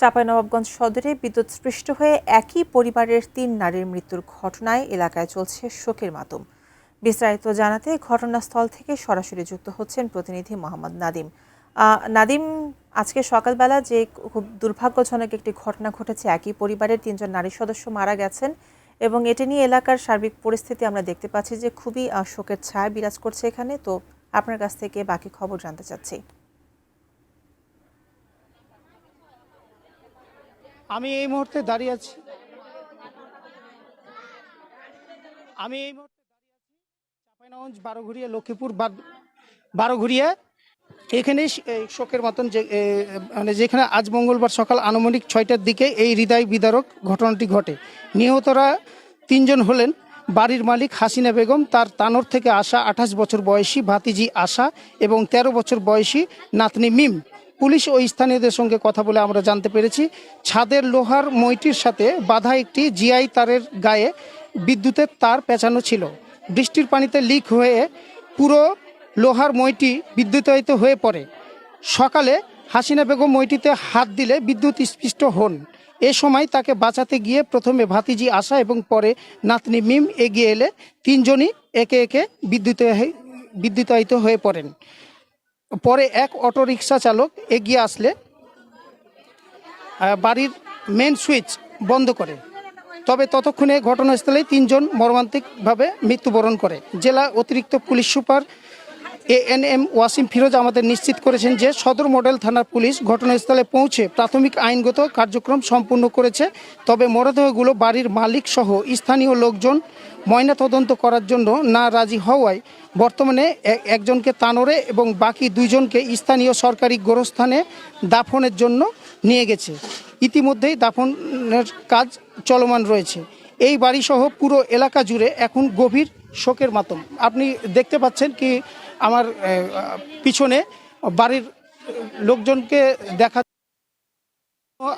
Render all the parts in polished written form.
চাঁপাইনবাবগঞ্জ সদরে বিদ্যুৎস্পৃষ্ট হয়ে একই পরিবারের ৩ নারীর মৃত্যুর ঘটনায় এলাকায় চলছে শোকের মাতম। বিস্তারিত জানাতে ঘটনাস্থল থেকে সরাসরি যুক্ত হচ্ছেন প্রতিনিধি মোহাম্মদ নাদিম। নাদিম, আজকে সকালবেলা যে খুব দুর্ভাগ্যজনক একটি ঘটনা ঘটেছে, একই পরিবারের ৩ জন নারী সদস্য মারা গেছেন এবং এটি নিয়ে এলাকার সার্বিক পরিস্থিতি আমরা দেখতে পাচ্ছি যে খুবই শোকের ছায়া বিরাজ করছে এখানে। তো আপনার কাছ থেকে বাকি খবর জানতে চাচ্ছি। আমি এই মুহূর্তে দাঁড়িয়ে আছি চাঁপাইনবাবগঞ্জ বারোঘড়িয়া লক্ষ্মীপুর বারোঘড়িয়া এখানে শোকের মতন যে মানে যেখানে আজ মঙ্গলবার সকাল আনুমানিক 6টার দিকে এই হৃদয় বিদারক ঘটনাটি ঘটে। নিহতরা 3 জন হলেন বাড়ির মালিক হাসিনা বেগম, তার তানোর থেকে আসা 28 বছর বয়সী ভাতিজি আশা এবং 13 বছর বয়সী নাতনি মিম। পুলিশ ও স্থানীয়দের সঙ্গে কথা বলে আমরা জানতে পেরেছি, ছাদের লোহার মইটির সাথে বাঁধা একটি জিআই তারের গায়ে বিদ্যুতের তার পেঁচানো ছিল। বৃষ্টির পানিতে লিক হয়ে পুরো লোহার মইটি বিদ্যুতায়িত হয়ে পড়ে। সকালে হাসিনা বেগম মইটিতে হাত দিলে বিদ্যুৎ স্পৃষ্ট হন। এ সময় তাকে বাঁচাতে গিয়ে প্রথমে ভাতিজি আশা এবং পরে নাতনি মিম এগিয়ে এলে 3 জনই একে একে বিদ্যুতায়িত হয়ে পড়েন। পরে এক অটোরিকশা চালক এগিয়ে আসলে বাড়ির মেন সুইচ বন্ধ করে। তবে ততক্ষণে ঘটনাস্থলে 3 জন মর্মান্তিকভাবে মৃত্যুবরণ করে। জেলা অতিরিক্ত police super ANM Wasim Firoz আমাদের নিশ্চিত করেছেন যে সদর মডেল থানার পুলিশ ঘটনাস্থলে পৌঁছে প্রাথমিক আইনগত কার্যক্রম সম্পূর্ণ করেছে। তবে মরদেহগুলো বাড়ির মালিক সহ স্থানীয় লোকজন ময়নাতদন্ত করার জন্য না রাজি হওয়ায় বর্তমানে একজনকে তানোরে এবং বাকি 2 জনকে স্থানীয় সরকারি গোরস্থানে দাফনের জন্য নিয়ে গেছে। ইতিমধ্যেই দাফনের কাজ চলমান রয়েছে। এই বাড়িসহ পুরো এলাকা জুড়ে এখন গভীর শোকের মাতম। আপনি দেখতে পাচ্ছেন কি আমার পিছনে বাড়ির লোকজনকে দেখা,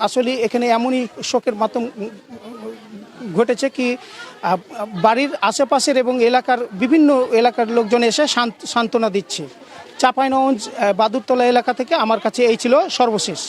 আসলে এখানে এমনই শোকের মাতম ঘটেছে কি বাড়ির আশেপাশের এবং এলাকার বিভিন্ন এলাকার লোকজন এসে সান্ত্বনা দিচ্ছে। চাঁপাইনবাবগঞ্জ বাদুরতলা এলাকা থেকে আমার কাছে এই ছিল সর্বশেষ।